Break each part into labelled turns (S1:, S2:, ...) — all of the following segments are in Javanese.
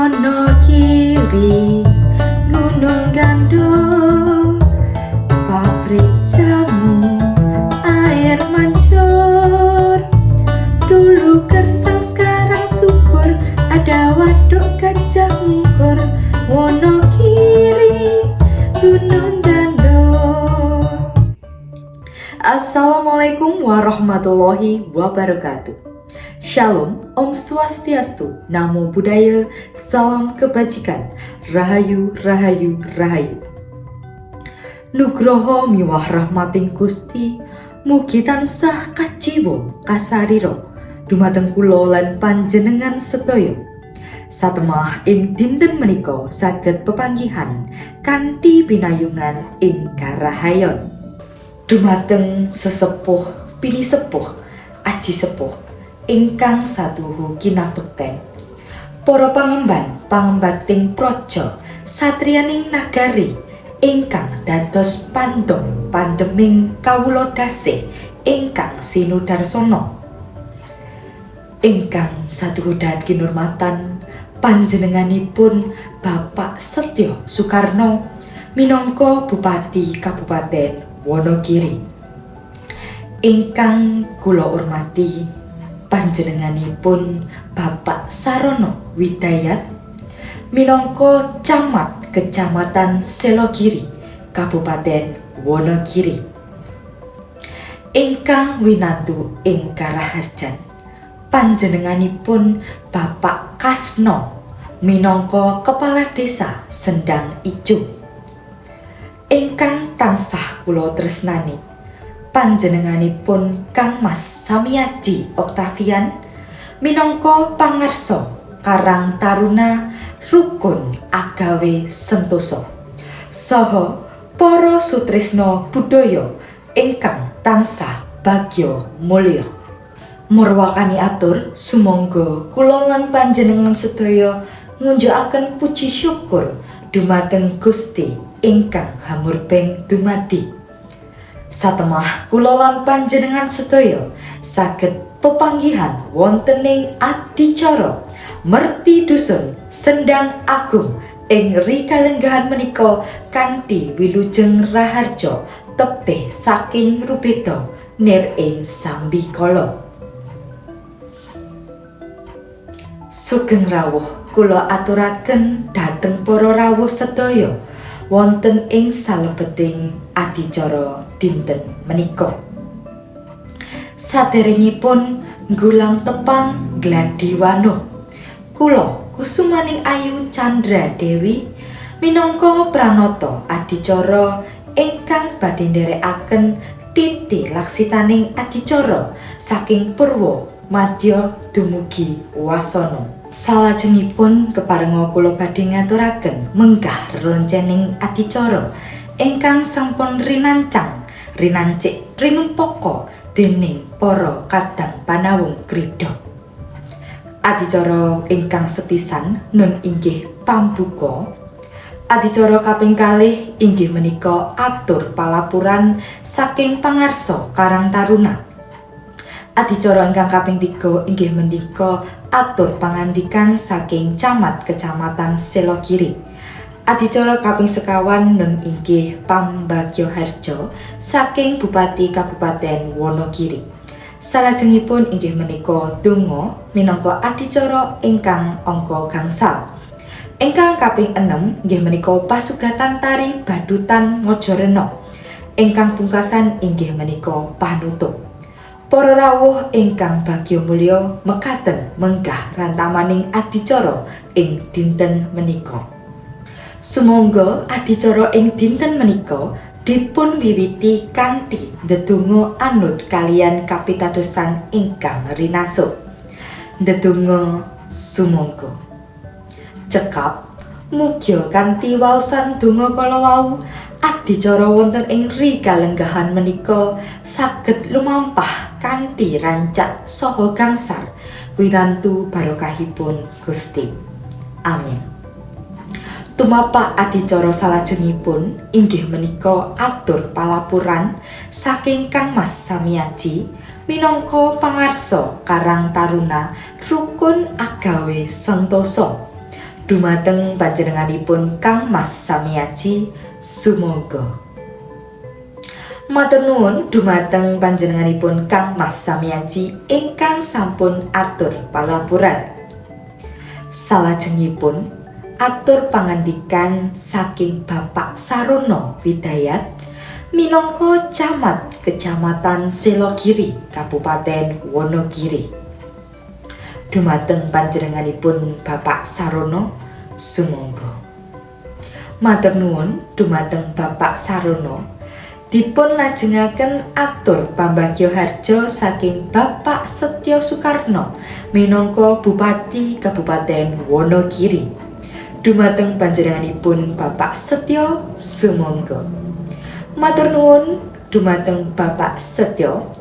S1: Wonogiri, Gunung Gandum, pabrik jamu, air mancur. Dulu gersang sekarang subur, ada waduk gajah mungkur. Wonogiri, Gunung Gandum. Assalamualaikum warahmatullahi wabarakatuh. Shalom, Om Swastiastu, Namo Buddhaya, Salam Kebajikan, Rahayu, Rahayu, Rahayu. Nugroho miwah rahmating Gusti, mugi tansah kajiwa kasariro, dumateng kula lan panjenengan sedaya. Satemah ing dinten menika saged pepanggihan kanthi pinayungan ing karahayon. Dumateng sesepuh, pinisepuh, aji sepuh ingkang satuhu kinabekten, para pangemban-pangembating praja satriyaning nagari ingkang dados pandhem pandeming kawula dasih ingkang sinudarsana. Ingkang satuhu dahat kinurmatan panjenenganipun Bapak Setyo Soekarno minangka Bupati Kabupaten Wonogiri. Ingkang kula urmati panjenenganipun Bapak Sarono Widayat minangka Camat Kecamatan Selogiri, Kabupaten Wonogiri. Ingkang winantu ing Karaharjan panjenenganipun Bapak Kasno minangka Kepala Desa Sendang Ijo. Ingkang tansah kula tresnani panjenenganipun Kang Mas Samiaji Oktavian minangka pangarsa Karang Taruna Rukun Agawe Sentosa saha para sutresna budaya ingkang tansah bagya mulya. Murwakani atur sumangga kula lan panjenengan sedaya ngunjukaken puji syukur dumateng Gusti ingkang hamurbeng dumadi. Satemah kula lan panjenengan sedaya saged pepanggihan wonten ing adicara Merti Dusun Sendang Agung ing rikalenggahan menika kanthi wilujeng raharja tebih saking Rubeda nir ing Sambikala. Sugeng rawuh kula aturaken dhateng para rawuh sedaya wonten ing salebeting adicara dinten menika. Saderengipun nggulang tepang gladiwano, kula Kusumaning Ayu Chandra Dewi minangka pranata adicara ingkang badhe nderekaken titi laksitaning adicara saking Purwa Madya dumugi Wasana. Salajengipun keparenga kula badhe ngaturaken menggah rerencening adicara ingkang sampun rinancik rinumpaka dening para kadang panawung krida. Adicara ingkang sepisan nun inggih pambuka. Adicara kaping kalih inggih menika atur palapuran saking pangarsa Karang Taruna. Adicara ingkang kaping 3 inggih menika atur pangandikan saking Camat Kecamatan Selogiri. Adicara kaping 51 nun inggih pambagyaharja saking Bupati Kabupaten Wonogiri. Salajengipun inggih menika donga minangka adicara ingkang angka gangsal. Ingkang kaping 6 inggih menika pasugatan tari badutan Mojarena. Ingkang pungkasan inggih menika panutup. Para rawuh ingkang bagya mulya mekaten menggah rantamaning adicara ing dinten menika. Sumangga adicara ing dinten menika dipun wiwiti kanthi ndedonga anut kaliyan kapitadosan ingkang rinasuk. Ndedonga sumangga. Cekap mugya kanthi waosan donga kala wau adicara wonten ing rikalenggahan menika saged lumampah kanthi rancak saha gangsar wirantu barokahipun Gusti. Amin. Tumapak adicara salajengipun inggih menika atur palapuran saking Kang Mas Samiaji minangka pangarsa Karang Taruna Rukun Agawe Sentosa. dumateng panjenenganipun Kang Mas Samiyaji sumangga. Matur nuwun dumateng panjenenganipun Kang Mas Samiyaji ingkang sampun atur palapuran. Salajengipun atur pangandikan saking Bapak Sarono Widayat minangka camat Kecamatan Selogiri, Kabupaten Wonogiri. Dumateng panjenenganipun Bapak Sarono sumangga. Matur nuwun dumateng Bapak Sarono dipun lajengaken atur pambagya harja saking Bapak Setyo Soekarno minangka Bupati Kabupaten Wonogiri. Dumateng panjenenganipun Bapak Setyo sumangga. Matur nuwun dumateng Bapak Setyo.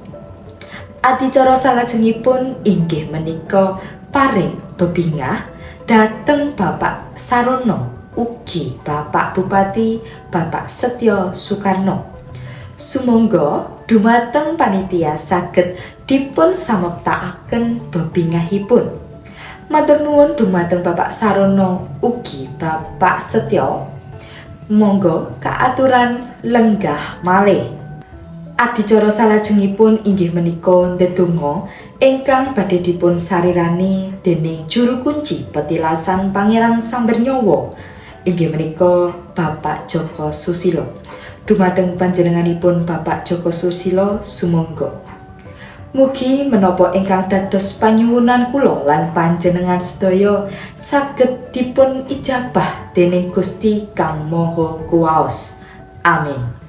S1: Adicara salajengipun inggih menika paring bebingah dhateng Bapak Sarono ugi Bapak Bupati Bapak Setyo Soekarno. Sumangga dumateng panitia saged dipun samektakaken bebingahipun. Matur nuwun dumateng Bapak Sarono ugi Bapak Setyo. Monggo kaaturan lenggah malih. Adicara salajengipun inggih menika ndedonga ingkang badhe dipun sarirani dening juru kunci petilasan Pangeran Sambernyawa inggih menika Bapak Joko Susilo. Dumateng panjenenganipun Bapak Joko Susilo sumangga. Mugi menapa ingkang dados panyuwunan kula lan panjenengan sedaya saged dipun ijabah dening Gusti Kang Maha Kuwaos. Amin.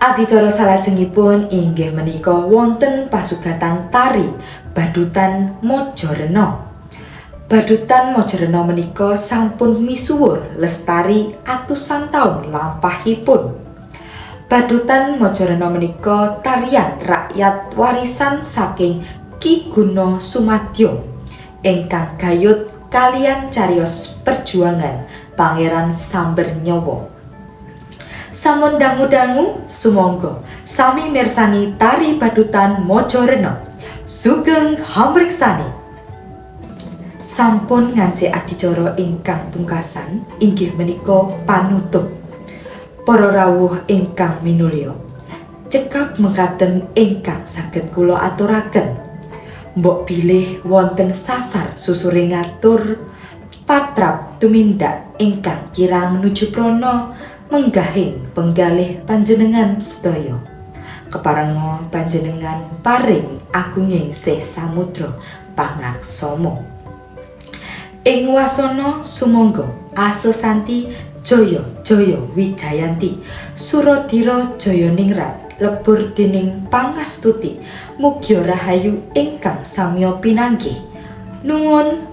S1: Adicara salajengipun inggih menika wonten pasugatan tari Badutan Majarena. Badutan Majarena menika sampun misuwur lestari atusan taun lampahipun. Badutan Majarena menika tarian rakyat warisan saking Ki Guno Sumadyo ingkang gayut kaliyan cariyos perjuangan Pangeran Sambernyawa. Sampun dangu-dangu sumangga sami mirsani tari Badutan Majarena. Sugeng hamreksani. Sampun ngancik adicara ingkang pungkasan inggih menika panutup. Para rawuh ingkang minulya, cekap mekaten ingkang saged kula aturaken. Mbok bilih wonten sasar susure ngatur patrap tumindak ingkang kirang nuju prana menggahing penggalih panjenengan sedaya. Keparenga panjenengan paring agunging sih samudra pangaksama. Ing wasana sumangga asesanti Jaya Jaya Wijayanti Suradira Jayaningrat lebur dening pangastuti mugya rahayu ingkang samya pinanggih. Nuwun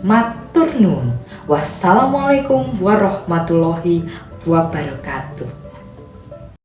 S1: matur nuwun. Wassalamualaikum warahmatullahi wabarakatuh.